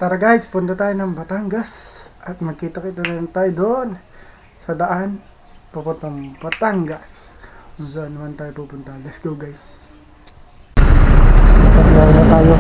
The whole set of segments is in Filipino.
Tara guys, punta tayo ng Batangas at magkita-kita na rin tayo doon sa daan papuntang Batangas. Kung saan naman tayo pupunta. Let's go guys. Paglaw na tayo.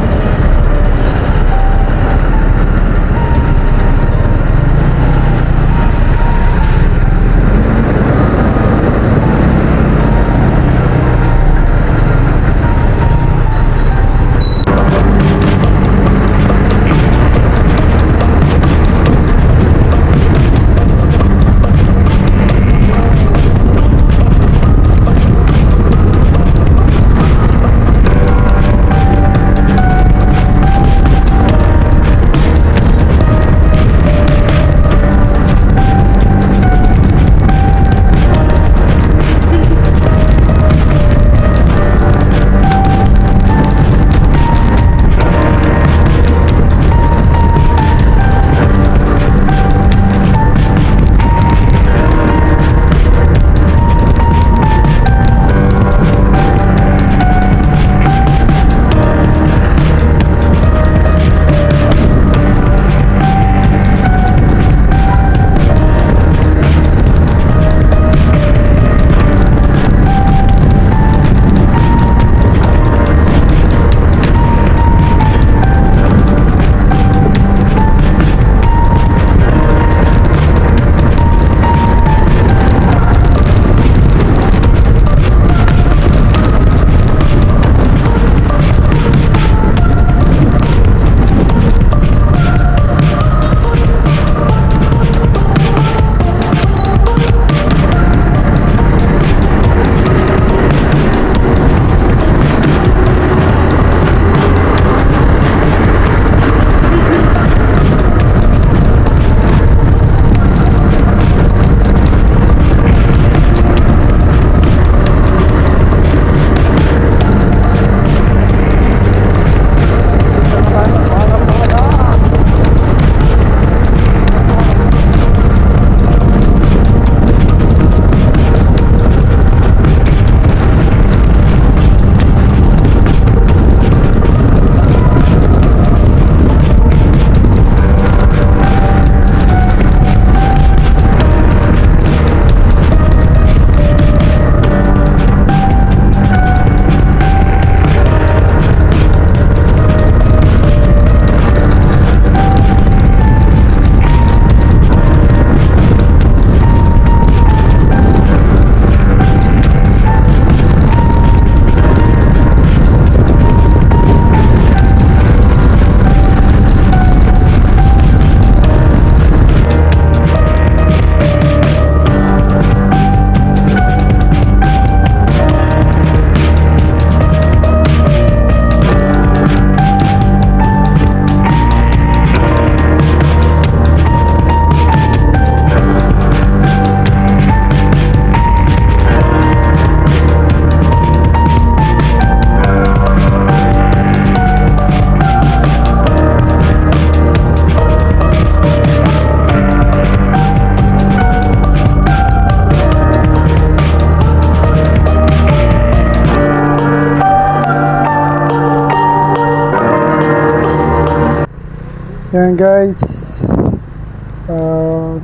Yan guys,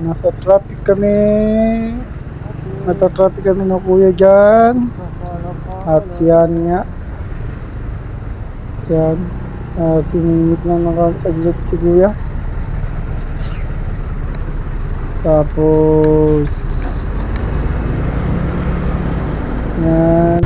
nasa traffic kami, nata-traffic kami ng kuya dyan, at yan nga, yan, siningit na nakasaglit si kuya, tapos, yan,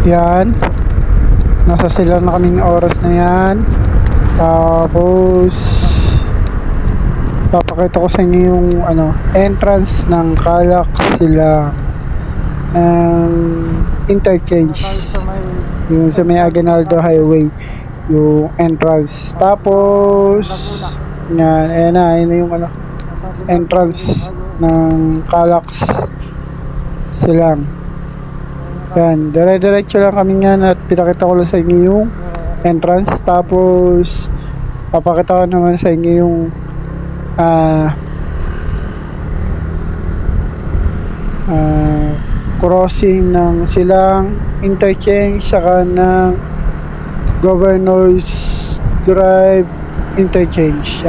Yan. Nasa sila na kaming oras na yan. Tapos papakita ko sa inyo yung entrance ng Calac sila ng interchange, yung sa may Aguinaldo Highway, yung entrance. Tapos yan, ayan na yung entrance ng Calac silang. Yan, dire-diretso lang kami yan at pinakita ko lang sa inyo yung entrance. Tapos papakita ko naman sa inyo yung crossing ng silang interchange saka ng Governor's Drive interchange.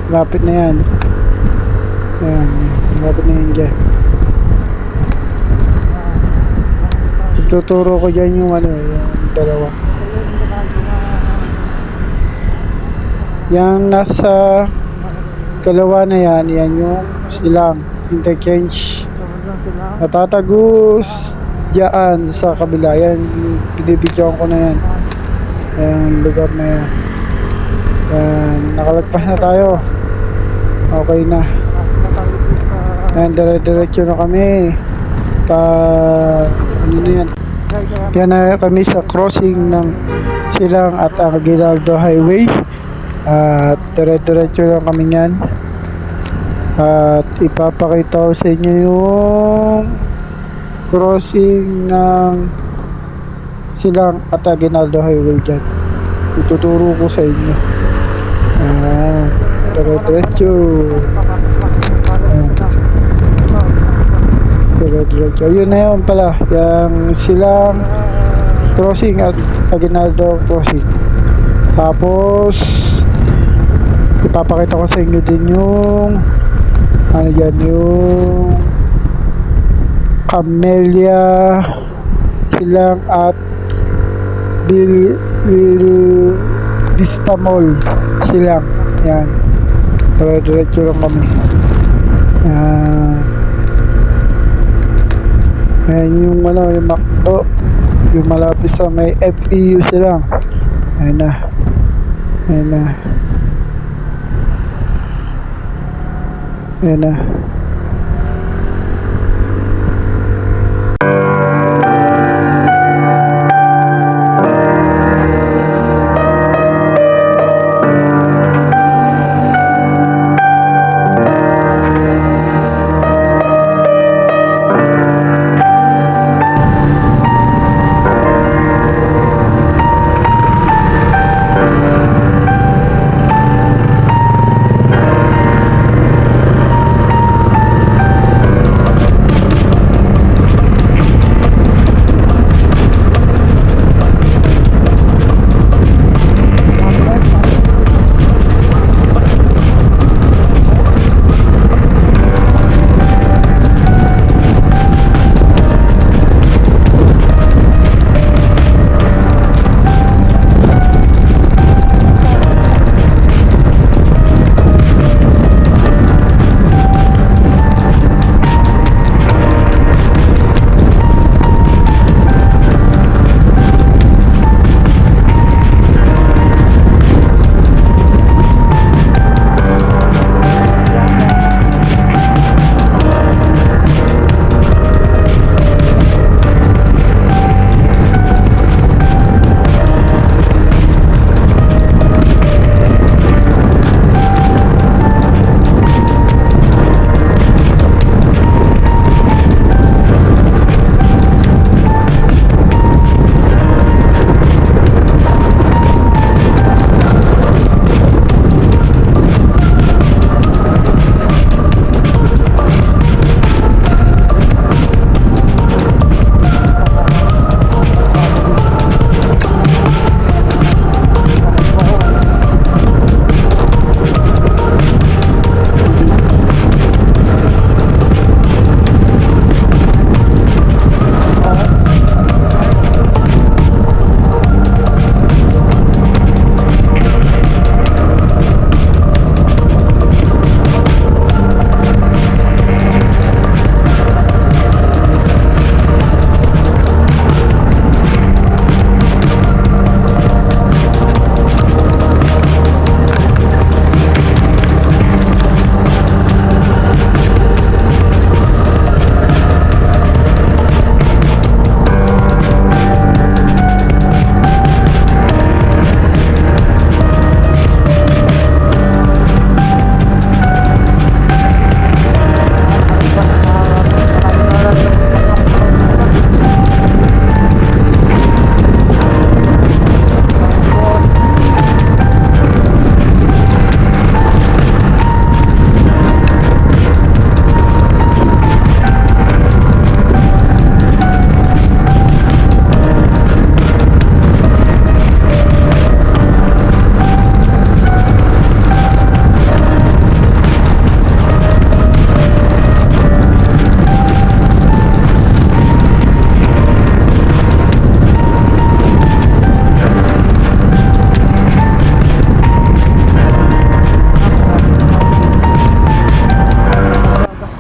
Lapit na yan. Yan, lapit na yan dyan. Ituturo ko dyan yung yung dalawa. Yang nasa kalawa na yan yung silang interchange. Natatagos dyan sa kabila. Yan, binibidyoan ko na yan. Yan, lugar na yan. Yan, nakalagpas na tayo. Okay na. Yan, dire-diretso na kami. Na yan. Yan na kami sa crossing ng silang at Aguinaldo Highway. At dire-diretso lang kami yan. At ipapakita ko sa inyo yung crossing ng silang at Aguinaldo Highway dyan. Ituturo ko sa inyo. Dire-diretso. Dire-diretso. Yun na yun pala. Yung silang crossing at Aguinaldo crossing. Tapos ipapakita ko sa inyo din yung yung Camellia silang at Vista Mall silang. Yan, dire-diretso lang kami. Yan yung yung McDo, yung malapit sa may FPU silang. Yan na. Yan na. Yan na.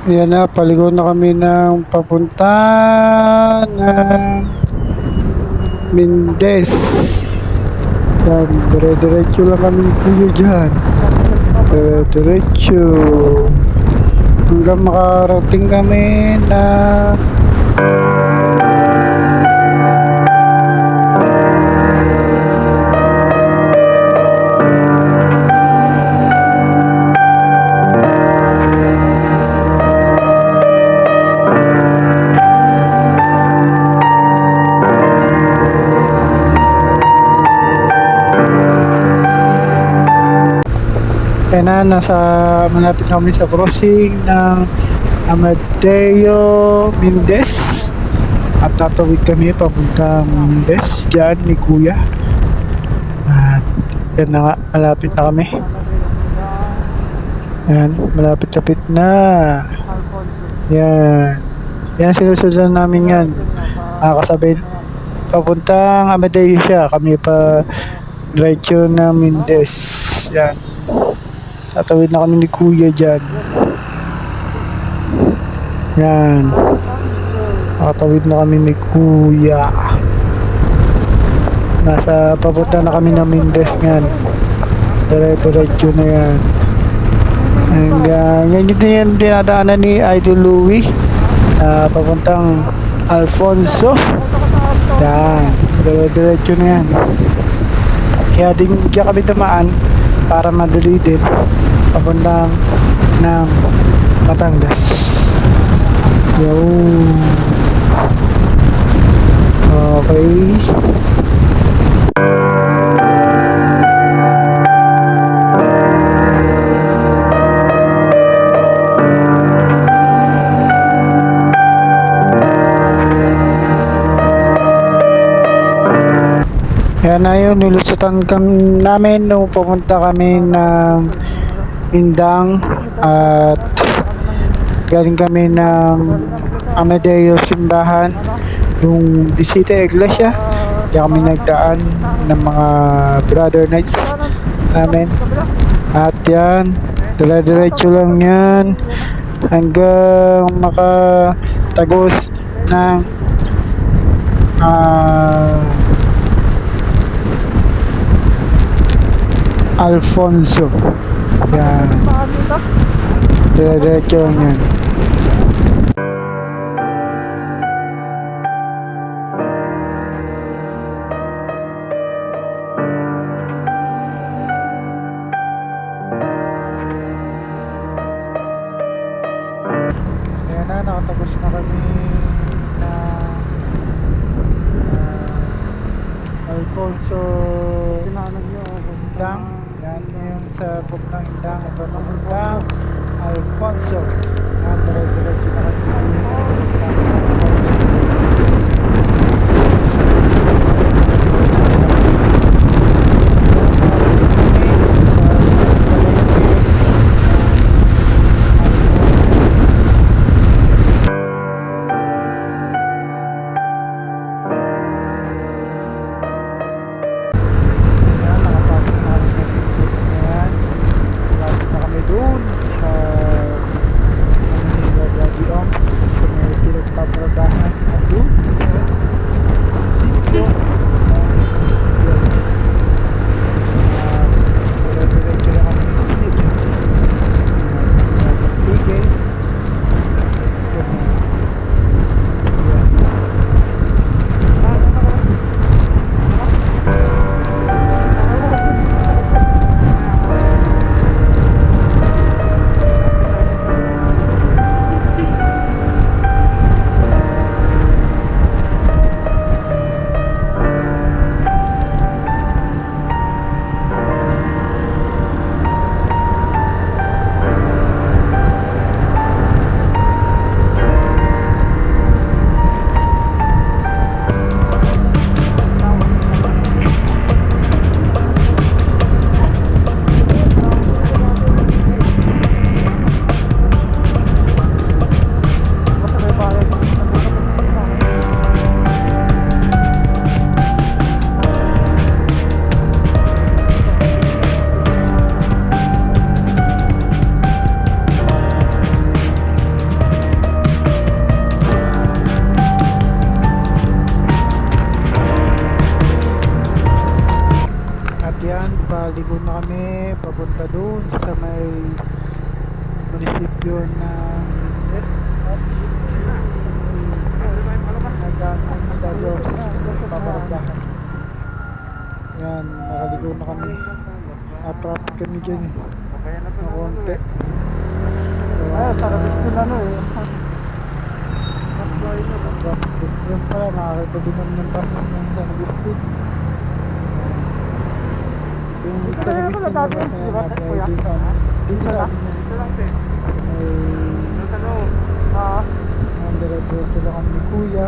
Ayan na, paligo na kami ng papunta ng Mendez. Yan, dire-diretso lang kami ni Kuya dyan. Dire-diretso. Hanggang makarating kami na na malapit na kami sa crossing ng Amadeo Mendez at tatawid kami papuntang Mendez dyan ni Kuya at yan na nga, malapit na kami. Yan, malapit-lapit na. Yan sinusundan namin yan, kasabay papuntang Amadeo siya, kami pa diretso na Mendez. Yan, tatawid na kami ni Kuya dyan. Yan, tatawid na kami ni Kuya. Nasa papunta na kami ng Mendez ngayon. Dire-diretso na yan. Hanggang yan yung dinadaanan ni Idol Louie papuntang Alfonso. Yan, dire-diretso na yan. Kaya din kami dumaan para madali din papuntang ng Batangas. Yun. Okay. Yan na yun, nilusutan namin nung pumunta kami ng Indang at galing kami ng Amadeo Simbahan nung bisita iglesia. Diyan kami nagdaan ng mga brother nights namin at yan, dire-diretso lang yan hanggang makatagos ng Alfonso. Yan, dire-diretso lang yan. Ayan na, nakatapos na kami na Alfonso Indang. Yan yung sa puntang Indang. Ito na puntang Alfonso. Yan, dire-diretso na kami ng Alfonso. direksyon ng yes at nagano Dalios paparamdahan. Yan, nakaligo na kami. Na-traffic kami dyan eh. Na konti. Para gusto na Na-traffic din. Yan pala, nakakita din kami ng bus ng San Agustin. Yung San Agustin na bus na yan, na-apply dito sa amin. Dito sa amin yan. May dire-diretso lang kami ni Kuya.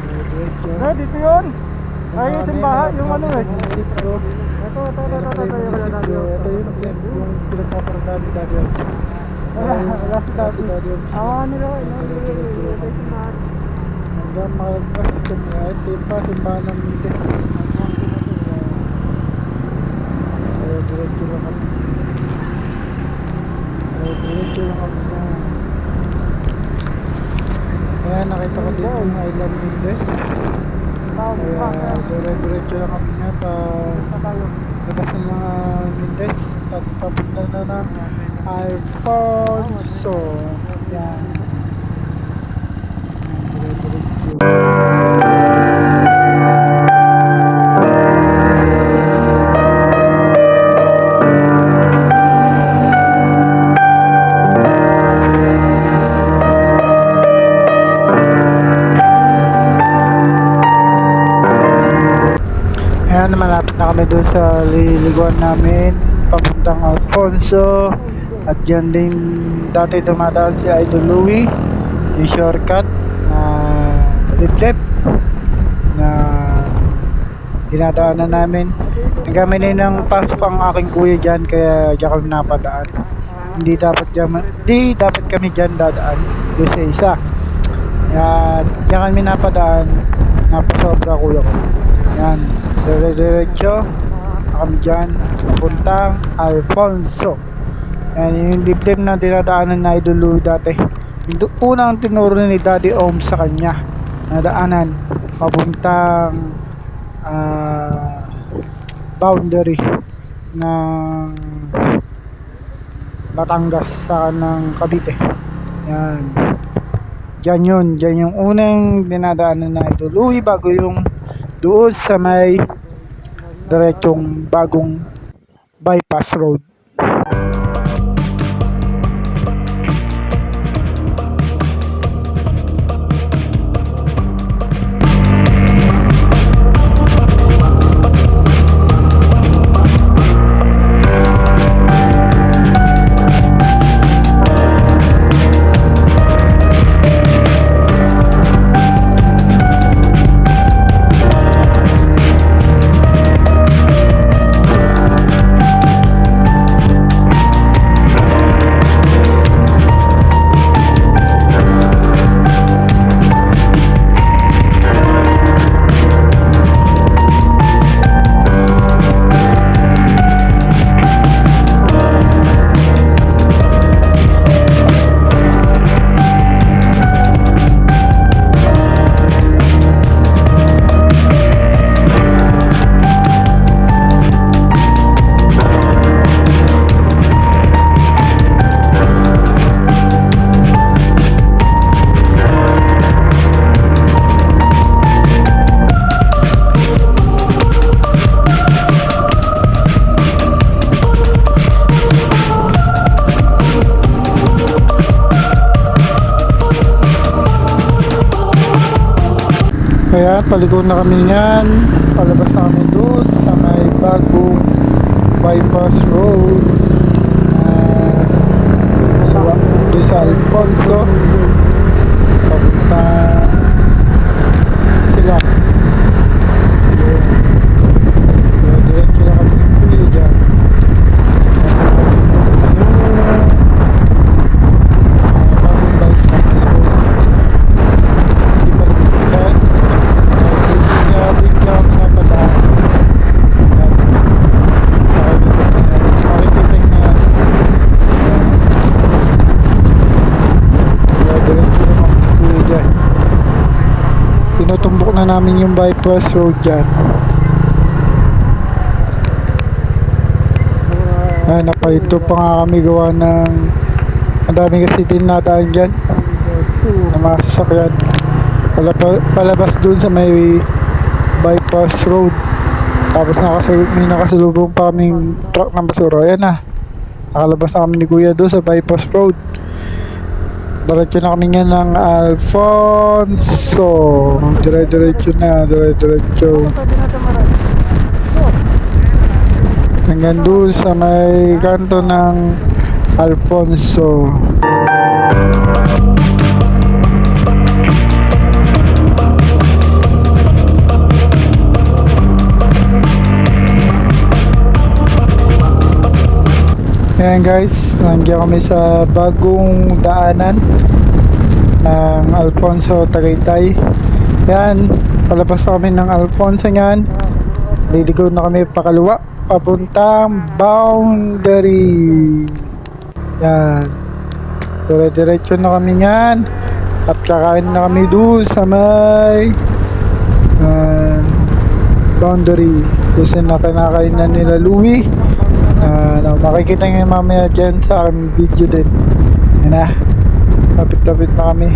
Dire-diretso. Dito yun. Ay, yung simbahan, yung ano eh. Munisipyo. Ito. Ito yung pinagpaparadaan ni Daddy Ops. Wala si Daddy Ops. Nila. Dire-diretso lang kami. Hanggang makalagpas kami. Ay, timpa, simbahan ng Mindes. Dire-diretso lang kami. Dire-diretso lang kami na. Ayan, nakita ko din yung Island Mindes. Kaya dire-diretso lang kami nga pa labas na ng Mindes at papunta na ng Alfonso. Yan. Dire-diretso. Ayan, malapit na kami doon sa liliguan namin papuntang Alfonso. At dyan din dati dumadaan si Idol Louie, yung shortcut na liblib na dinadaanan namin. Nagamit din ng pasok ang aking kuya dyan, kaya dyan kami napadaan. Hindi dapat kami dyan dadaan doon sa isa. Kaya dyan kami napadaan, napasobra kuya ko. Yan, dire-diretso kami dyan papuntang Alfonso. Yan, yung liblib na dinadaanan na Idol Louie dati. Yung unang tinuro ni Daddy Om sa kanya na daanan papuntang boundary ng Batangas sa ng Cavite. Yan, dyan yung unang dinadaanan na Idol Louie bago yung doon sa may diretsong bagong bypass road. Kaya paliko na kami niyan, palabas na kami doon sa may bagong bypass road doon sa Alfonso papunta sila. Diretso lang kami ng kuya dyan. Bagong bypass road, hindi pa rin buksan. Kaya kami napadaan. Makikita na yan. Diretso naman kuya dyan. Tinutumbok na namin yung bypass road dyan. Napahinto pa nga kami gawa ng Dami kasi din nadaan dyan na mga sasakyan. Palabas dun sa may bypass road. Tapos may nakasalubong pa kaming truck ng basura. Ayan na. Nakalabas na kami ni Kuya doon sa bypass road. Diretso na kami nga ng Alfonso. Diretso na. Hanggang doon sa may kanto ng Alfonso. Ayan guys, nandiyan kami sa bagong daanan ng Alfonso, Tagaytay. Ayan, palabas kami ng Alfonso yan. Liligaw na kami pakaliwa, papuntang Boundary. Yan. Diretso na kami yan. At kakain na kami doon sa may Boundary. Kasi na kinakain na nila Louie. Makikita nyo mamaya dyan sa aking video din. Yan na. Tapit na kami.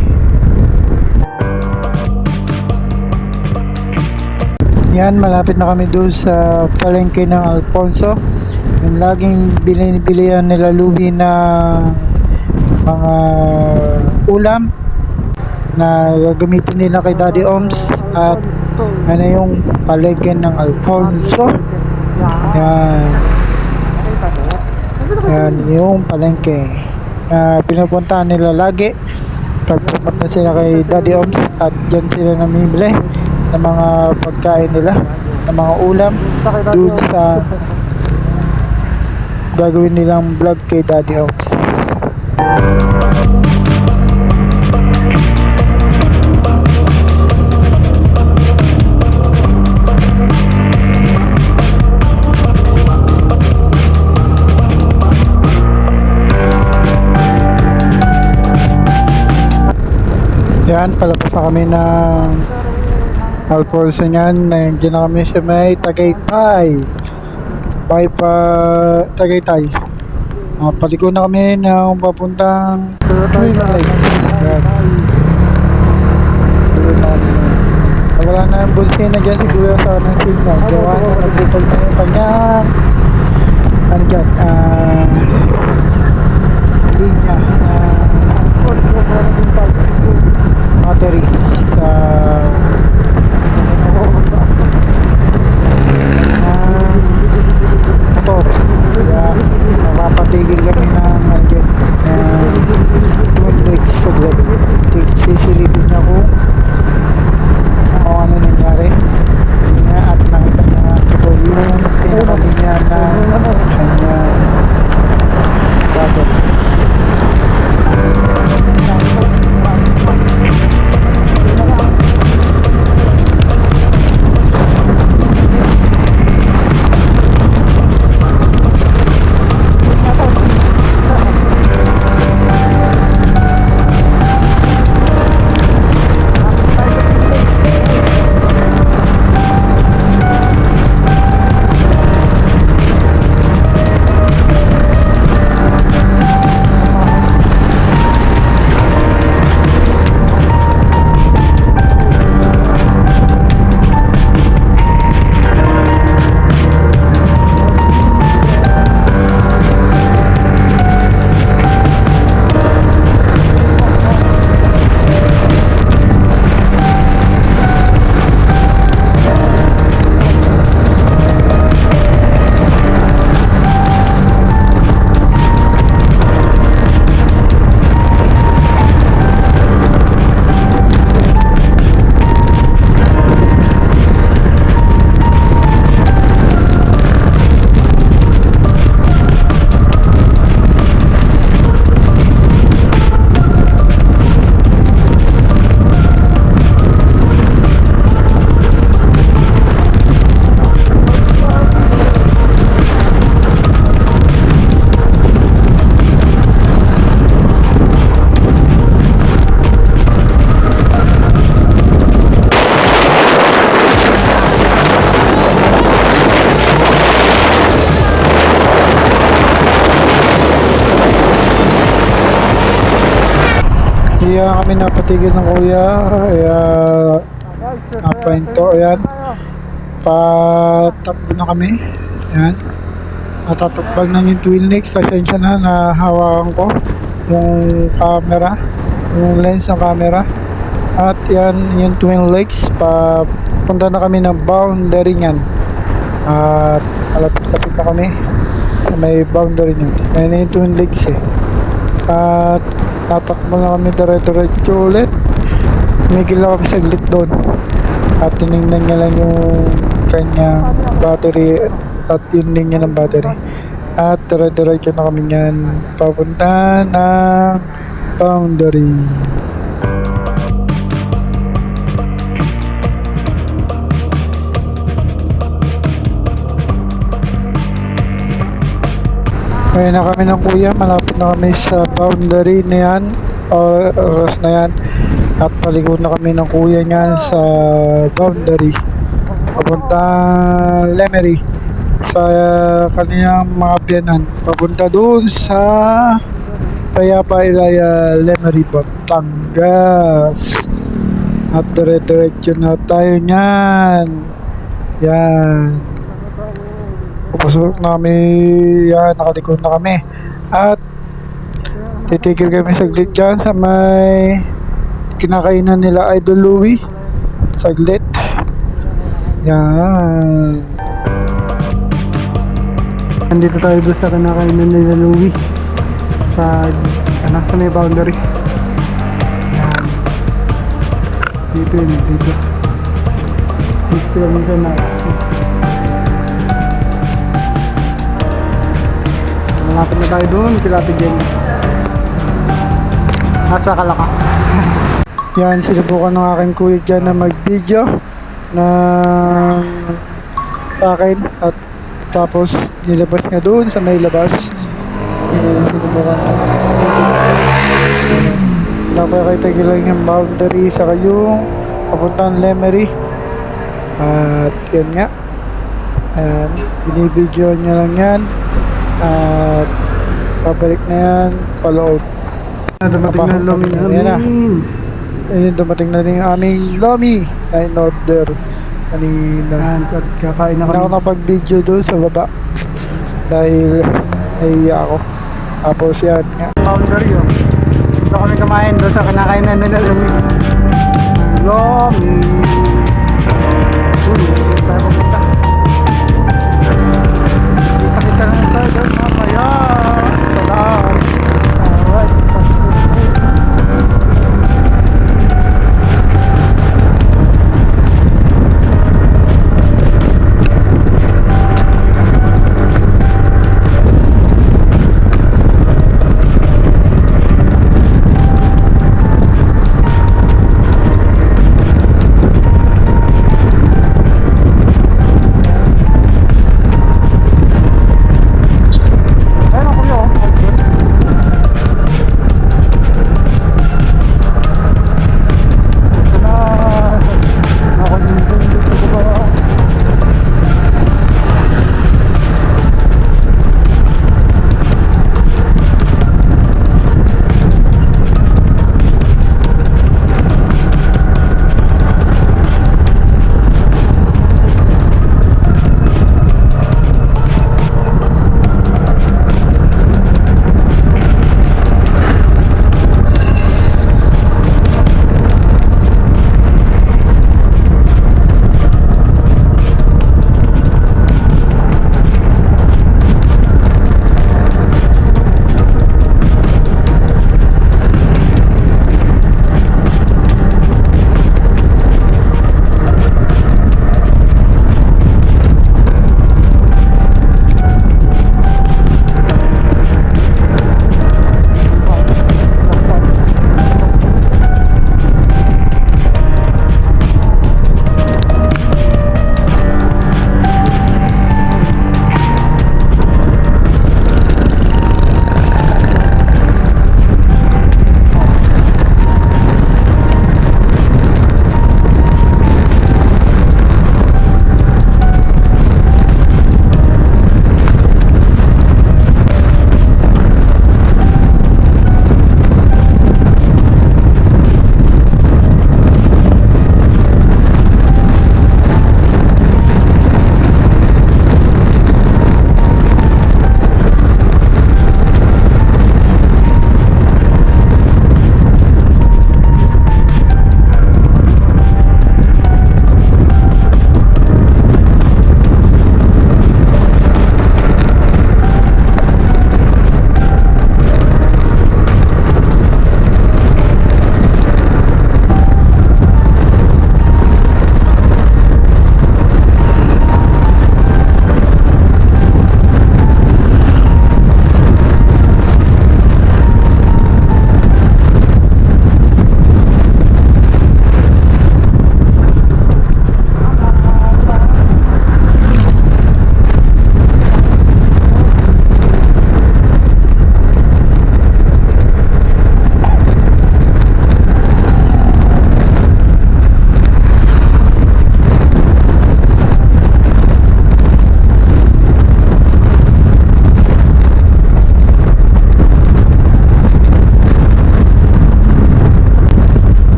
Yan, malapit na kami doon sa palengke ng Alfonso. Yung laging bilihan nila Louie na mga ulam na gagamitin nila kay Daddy Oms. At ano yung palengke ng Alfonso. Yan. Yan yung palengke na pinupuntahan nila lagi pag pupunta sila kay Daddy Oms, at dyan sila namimili ng mga pagkain nila, ng mga ulam dun sa gagawin nilang vlog kay Daddy Oms. Yan, palabas na kami ng Alfonso niyan. Nandiyan na kami sa may Tagaytay. Tagaytay. Paliko na kami ng papuntang Twin Lakes. Yan. Doon na kami. Wala na yung bulsin na dyan si Kuya sa ng signal. Gawa na, nagputol na yung kanyang ano dyan, linya battery sa motor. Kaya napapatigil kami ng Twin Lakes saglit. Sisilipin niya kung ano nangyari. Yun nga, at nakita niya putol yung pinakalinya ng kanyang battery. Hindi kami napatigil ng kuya. Kaya napahinto. Ayan. Patakbo na kami. Ayan. Natatakbal na yung twin legs. Pasensya na, nahawakan ko yung camera, yung lens ng camera. At yan, yung twin legs. Papunta na kami ng boundary niyan. At malapit-lapit na kami. May boundary niyan. Yan yung twin legs eh. At natakbo na kami dire-diretso ulit. Tumigil na kami saglit doon. At tinignan niya lang yung kanyang battery at yung linya ng battery. At dire-diretso na kami niyan papunta ng boundary. Ayun na kami ng kuya, malapit na kami sa boundary na yan, oras na yan. At palikod na kami ng kuya niyan sa boundary. Papunta Lemery sa kaniyang mga biyanan. Papunta doon sa Payapa Ilaya Lemery, Batangas. At dire-diretso na tayo niyan. Yan. Papasok namin, yan, nakalikod na kami. At titigil kami saglit dyan sa may kinakainan nila Idol Louie. Saglit. Yan. Nandito tayo doon sa kinakainan nila Louie. Sa may boundary. Yan. Dito yun, dito. Dito sila minsan na. Malapit na tayo doon, Tilapia Jen. At sa Kalaka. Yan, sinubukan ng aking kuya dyan na mag-video ng akin. At tapos nilabas niya doon sa may labas. Yan, sinubukan na. Napakita lang yung boundary sa kayong papuntang Lemery. At yan nga. Ayan, binibidyo niya lang yan. At pabalik na yan paloob. Dumating na Lomi namin. Ayun, dumating na rin ang aming Lomi na in-order kanina. At kakain na kami. Hindi ako napag-video doon sa baba dahil nahiya ako. Tapos yan nga. Boundary yun. Dito kami kumain doon sa kinakainan nila Lomi. Lomi. Tayo pupunta. Kita na tayo doon mamaya. Salaan. Alright. Ayun,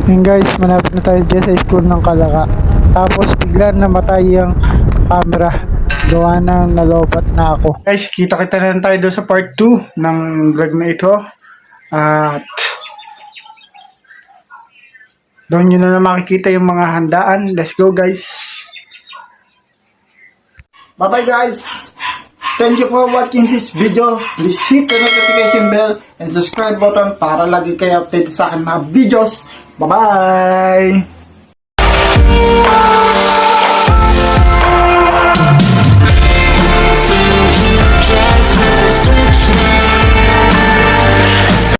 Yun guys, malapit na tayo dyan sa school ng Kalaka. Tapos bigla namatay yung camera. Gawa ng nalobat na ako. Guys, kita-kita na lang tayo doon sa part 2 ng vlog na ito. At doon nyo na makikita yung mga handaan. Let's go guys. Bye bye guys. Thank you for watching this video. Please hit the notification bell and subscribe button para lagi kayo update sa akin mga videos. Bye bye.